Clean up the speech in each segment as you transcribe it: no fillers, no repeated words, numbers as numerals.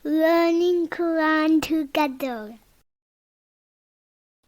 learning Quran together.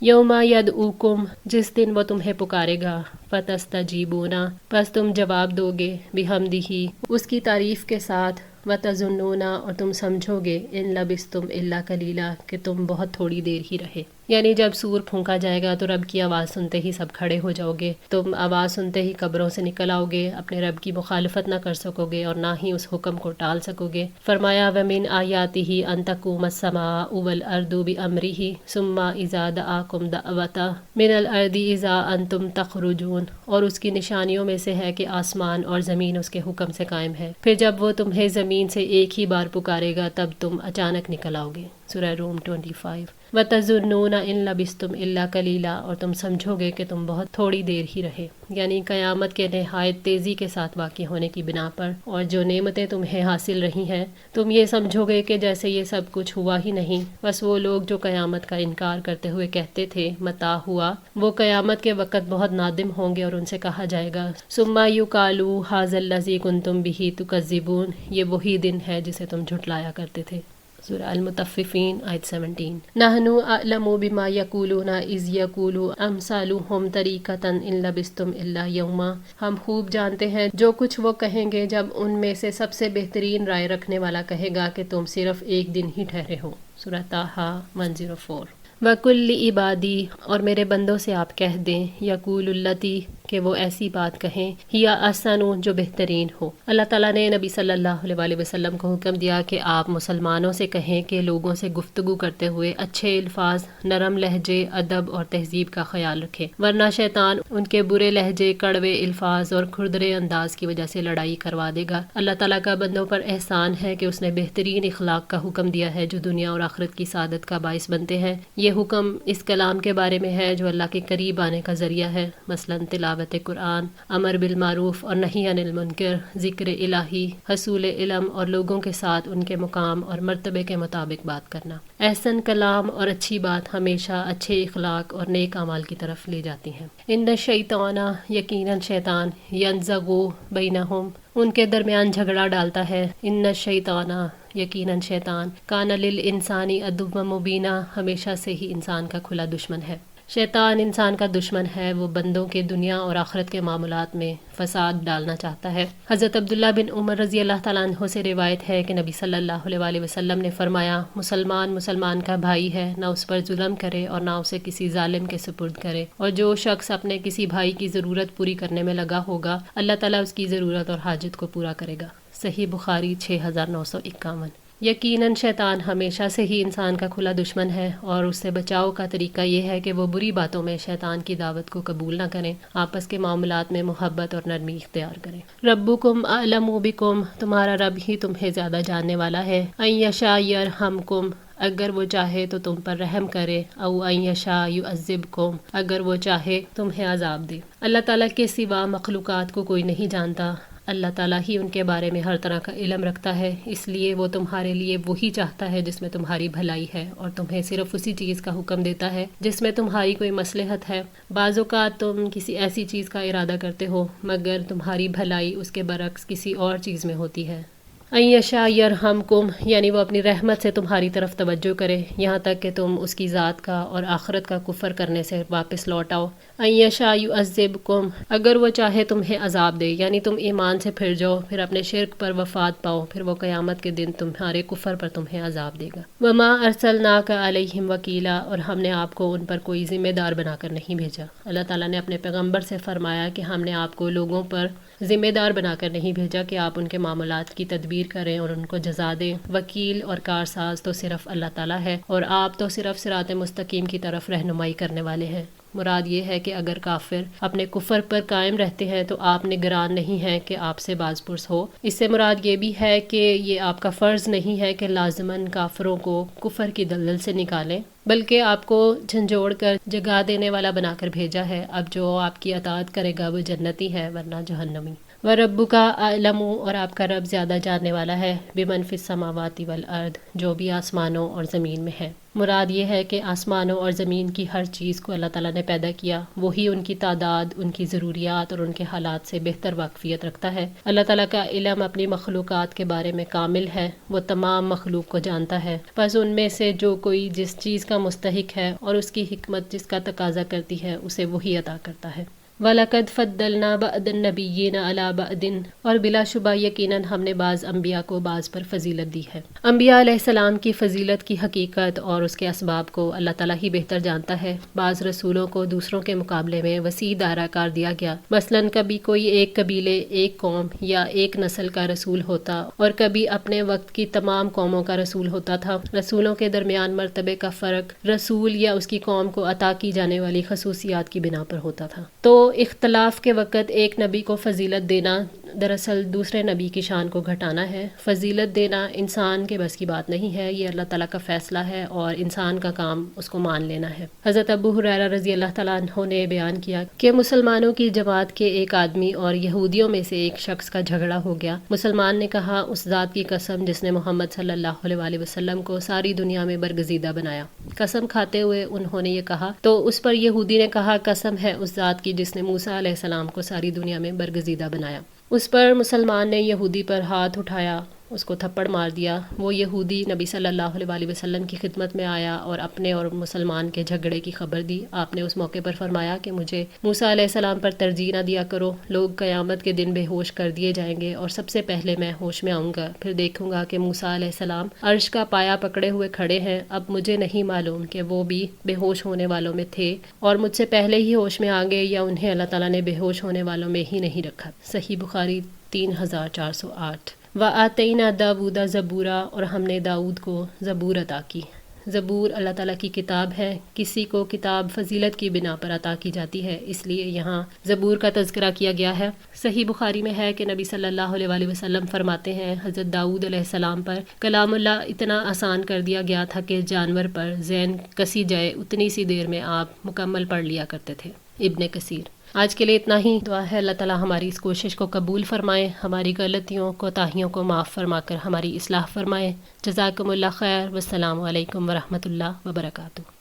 یوما یدعوکم، جس دن وہ تمہیں پکارے گا، فتستجیبونا، پس تم جواب دو گے، بحمدہ، اس کی تعریف کے ساتھ، وتظنونا، اور تم سمجھو گے، ان لبثتم الا قلیلا، کہ تم بہت تھوڑی دیر ہی رہے۔ یعنی جب سور پھونکا جائے گا تو رب کی آواز سنتے ہی سب کھڑے ہو جاؤ گے، تم آواز سنتے ہی قبروں سے نکل آؤ گے، اپنے رب کی مخالفت نہ کر سکو گے اور نہ ہی اس حکم کو ٹال سکو گے۔ فرمایا وَمِنْ آیَاتِهِ أَن تَقُومَ السَّمَاءُ وَالْأَرْضُ بِأَمْرِهِ ثُمَّ إِذَا دَعَاكُمْ دَعْوَةً مِنَ الْأَرْضِ إِذَا أَنْتُمْ تَخْرُجُونَ، اور اس کی نشانیوں میں سے ہے کہ آسمان اور زمین اس کے حکم سے قائم ہے، پھر جب وہ تمہیں زمین سے ایک ہی بار پکارے گا تب تم اچانک نکل آؤ گے۔ سورہ روم 25۔ وَتَظُنُّونَ إِن لَبِثْتُمْ إِلَّا قَلِيلًا، اور تم سمجھو گے کہ تم بہت تھوڑی دیر ہی رہے، یعنی قیامت کے نہایت تیزی کے ساتھ واقع ہونے کی بنا پر، اور جو نعمتیں تمہیں حاصل رہی ہیں تم یہ سمجھو گے کہ جیسے یہ سب کچھ ہوا ہی نہیں۔ بس وہ لوگ جو قیامت کا انکار کرتے ہوئے کہتے تھے متى ہوا، وہ قیامت کے وقت بہت نادم ہوں گے اور ان سے کہا جائے گا ثم يقال هذا الذي كنتم به تكذبون، یہ وہی دن ہے جسے تم جھٹلایا کرتے تھے۔ سورہ المطففین آیت 17۔ نحن اعلم بما یقولون اذ یقول امثالهم طریقۃ ان لبثتم الا یوما، ہم خوب جانتے ہیں جو کچھ وہ کہیں گے جب ان میں سے سب سے بہترین رائے رکھنے والا کہے گا کہ تم صرف ایک دن ہی ٹھہرے ہو۔ سورہ طٰہٰ 104۔ وَقُلْ لِعِبَادِی، اور میرے بندوں سے آپ کہہ دیں، یقول التی، کہ وہ ایسی بات کہیں، ہی احسن، جو بہترین ہو۔ اللہ تعالیٰ نے نبی صلی اللہ علیہ وسلم کو حکم دیا کہ آپ مسلمانوں سے کہیں کہ لوگوں سے گفتگو کرتے ہوئے اچھے الفاظ، نرم لہجے، ادب اور تہذیب کا خیال رکھیں، ورنہ شیطان ان کے برے لہجے، کڑوے الفاظ اور کھردرے انداز کی وجہ سے لڑائی کروا دے گا۔ اللہ تعالیٰ کا بندوں پر احسان ہے کہ اس نے بہترین اخلاق کا حکم دیا ہے جو دنیا اور آخرت کی سعادت کا باعث بنتے ہیں۔ یہ حکم اس کلام کے بارے میں ہے جو اللہ کے قریب آنے کا ذریعہ ہے، مثلاً تلاوت قرآن، امر بالمعروف اور نہی عن المنکر، ذکر الہی، حصول علم اور لوگوں کے ساتھ ان کے مقام اور مرتبے کے مطابق بات کرنا۔ احسن کلام اور اچھی بات ہمیشہ اچھے اخلاق اور نیک اعمال کی طرف لے جاتی ہیں۔ ان الشیطان، یقیناً شیطان، ینزغ بینہم، ان کے درمیان جھگڑا ڈالتا ہے۔ ان الشیطان، یقیناً شیطان، کان للانسان عدوا مبینا، ہمیشہ سے ہی انسان کا کھلا دشمن ہے۔ شیطان انسان کا دشمن ہے، وہ بندوں کے دنیا اور آخرت کے معاملات میں فساد ڈالنا چاہتا ہے۔ حضرت عبداللہ بن عمر رضی اللہ تعالیٰ عنہ سے روایت ہے کہ نبی صلی اللہ علیہ وسلم نے فرمایا، مسلمان کا بھائی ہے، نہ اس پر ظلم کرے اور نہ اسے کسی ظالم کے سپرد کرے، اور جو شخص اپنے کسی بھائی کی ضرورت پوری کرنے میں لگا ہوگا اللہ تعالیٰ اس کی ضرورت اور حاجت کو پورا کرے گا۔ صحیح بخاری 6951۔ یقیناً شیطان ہمیشہ سے ہی انسان کا کھلا دشمن ہے، اور اس سے بچاؤ کا طریقہ یہ ہے کہ وہ بری باتوں میں شیطان کی دعوت کو قبول نہ کریں، آپس کے معاملات میں محبت اور نرمی اختیار کریں۔ ربکم اعلم بکم، تمہارا رب ہی تمہیں زیادہ جاننے والا ہے۔ ان یشاء یرحمکم، اگر وہ چاہے تو تم پر رحم کرے، او ان یشاء یعذبکم، اگر وہ چاہے تمہیں عذاب دے۔ اللہ تعالیٰ کے سوا مخلوقات کو کوئی نہیں جانتا، اللہ تعالیٰ ہی ان کے بارے میں ہر طرح کا علم رکھتا ہے، اس لیے وہ تمہارے لیے وہی چاہتا ہے جس میں تمہاری بھلائی ہے، اور تمہیں صرف اسی چیز کا حکم دیتا ہے جس میں تمہاری کوئی مصلحت ہے۔ بعض اوقات تم کسی ایسی چیز کا ارادہ کرتے ہو مگر تمہاری بھلائی اس کے برعکس کسی اور چیز میں ہوتی ہے۔ ان یشاء یرحمکم، یعنی وہ اپنی رحمت سے تمہاری طرف توجہ کرے یہاں تک کہ تم اس کی ذات کا اور آخرت کا کفر کرنے سے واپس لوٹ آؤ۔ ان یشاء یعذبکم، اگر وہ چاہے تمہیں عذاب دے، یعنی تم ایمان سے پھر جاؤ، پھر اپنے شرک پر وفات پاؤ، پھر وہ قیامت کے دن تمہارے کفر پر تمہیں عذاب دے گا۔ وما ارسلناک علیہم وکیلا، اور ہم نے آپ کو ان پر کوئی ذمہ دار بنا کر نہیں بھیجا۔ اللہ تعالیٰ نے اپنے پیغمبر سے فرمایا کہ ہم نے آپ کو لوگوں پر ذمہ دار بنا کر نہیں بھیجا کہ آپ ان کے معاملات کی تدبیر کریں اور ان کو جزا دیں۔ وکیل اور کارساز تو صرف اللہ تعالیٰ ہے، اور آپ تو صرف صراط مستقیم کی طرف رہنمائی کرنے والے ہیں۔ مراد یہ ہے کہ اگر کافر اپنے کفر پر قائم رہتے ہیں تو آپ نگران نہیں ہیں کہ آپ سے باز پرس ہو۔ اس سے مراد یہ بھی ہے کہ یہ آپ کا فرض نہیں ہے کہ لازماً کافروں کو کفر کی دلدل سے نکالیں، بلکہ آپ کو جھنجھوڑ کر جگا دینے والا بنا کر بھیجا ہے۔ اب جو آپ کی اطاعت کرے گا وہ جنتی ہے ورنہ جہنمی۔ وَرَبُّكَ أَعْلَمُ، اور آپ کا رب زیادہ جاننے والا ہے، بِمَنْ فِی السَّمَاوَاتِ وَالْأَرْضِ، جو بھی آسمانوں اور زمین میں ہے۔ مراد یہ ہے کہ آسمانوں اور زمین کی ہر چیز کو اللہ تعالیٰ نے پیدا کیا، وہی ان کی تعداد، ان کی ضروریات اور ان کے حالات سے بہتر واقفیت رکھتا ہے۔ اللہ تعالیٰ کا علم اپنی مخلوقات کے بارے میں کامل ہے، وہ تمام مخلوق کو جانتا ہے، بس ان میں سے جو کوئی جس چیز کا مستحق ہے اور اس کی حکمت جس کا تقاضا کرتی ہے اسے وہی عطا کرتا ہے۔ وَلَقَدْ فَضَّلْنَا بَعْضَ النَّبِيِّينَ عَلَى بَعْضٍ، اور بلا شبہ یقیناً ہم نے بعض انبیاء کو بعض پر فضیلت دی ہے۔ انبیاء علیہ السلام کی فضیلت کی حقیقت اور اس کے اسباب کو اللہ تعالیٰ ہی بہتر جانتا ہے۔ بعض رسولوں کو دوسروں کے مقابلے میں وسیع دائرہ کار دیا گیا، مثلاً کبھی کوئی ایک قبیلے، ایک قوم یا ایک نسل کا رسول ہوتا اور کبھی اپنے وقت کی تمام قوموں کا رسول ہوتا تھا۔ رسولوں کے درمیان مرتبے کا فرق رسول یا اس کی قوم کو عطا کی جانے والی خصوصیات کی بنا پر ہوتا تھا۔ تو اختلاف کے وقت ایک نبی کو فضیلت دینا دراصل دوسرے نبی کی شان کو گھٹانا ہے۔ فضیلت دینا انسان کے بس کی بات نہیں ہے، یہ اللہ تعالیٰ کا فیصلہ ہے اور انسان کا کام اس کو مان لینا ہے۔ حضرت ابو ہریرہ رضی اللہ تعالیٰ عنہ نے بیان کیا کہ مسلمانوں کی جماعت کے ایک آدمی اور یہودیوں میں سے ایک شخص کا جھگڑا ہو گیا۔ مسلمان نے کہا، اس ذات کی قسم جس نے محمد صلی اللہ علیہ وآلہ وسلم کو ساری دنیا میں برگزیدہ بنایا۔ قسم کھاتے ہوئے انہوں نے یہ کہا، تو اس پر یہودی نے کہا، قسم ہے اس ذات کی جس نے موسیٰ علیہ السلام کو ساری دنیا میں برگزیدہ بنایا۔ اس پر مسلمان نے یہودی پر ہاتھ اٹھایا، اس کو تھپڑ مار دیا۔ وہ یہودی نبی صلی اللہ علیہ وآلہ وسلم کی خدمت میں آیا اور اپنے اور مسلمان کے جھگڑے کی خبر دی۔ آپ نے اس موقع پر فرمایا کہ مجھے موسیٰ علیہ السلام پر ترجیح نہ دیا کرو، لوگ قیامت کے دن بے ہوش کر دیے جائیں گے اور سب سے پہلے میں ہوش میں آؤں گا، پھر دیکھوں گا کہ موسیٰ علیہ السلام عرش کا پایا پکڑے ہوئے کھڑے ہیں۔ اب مجھے نہیں معلوم کہ وہ بھی بے ہوش ہونے والوں میں تھے اور مجھ سے پہلے ہی ہوش میں آ گئے یا انہیں اللہ تعالیٰ نے بے ہوش ہونے والوں میں ہی نہیں رکھا۔ صحیح بخاری 3408۔ وَآتَيْنَا دَاوُودَ زَبُورًا، اور ہم نے داؤد کو زبور عطا کی۔ زبور اللہ تعالیٰ کی کتاب ہے، کسی کو کتاب فضیلت کی بنا پر عطا کی جاتی ہے، اس لیے یہاں زبور کا تذکرہ کیا گیا ہے۔ صحیح بخاری میں ہے کہ نبی صلی اللہ علیہ وآلہ وسلم فرماتے ہیں، حضرت داؤد علیہ السلام پر کلام اللہ اتنا آسان کر دیا گیا تھا کہ جانور پر ذہن کسی جائے اتنی سی دیر میں آپ مکمل پڑھ لیا کرتے تھے۔ ابن کثیر۔ آج کے لیے اتنا ہی۔ دعا ہے اللہ تعالیٰ ہماری اس کوشش کو قبول فرمائے، ہماری غلطیوں کوتاہیوں کو معاف فرما کر ہماری اصلاح فرمائے۔ جزاکم اللہ خیر، والسلام علیکم ورحمۃ اللہ وبرکاتہ۔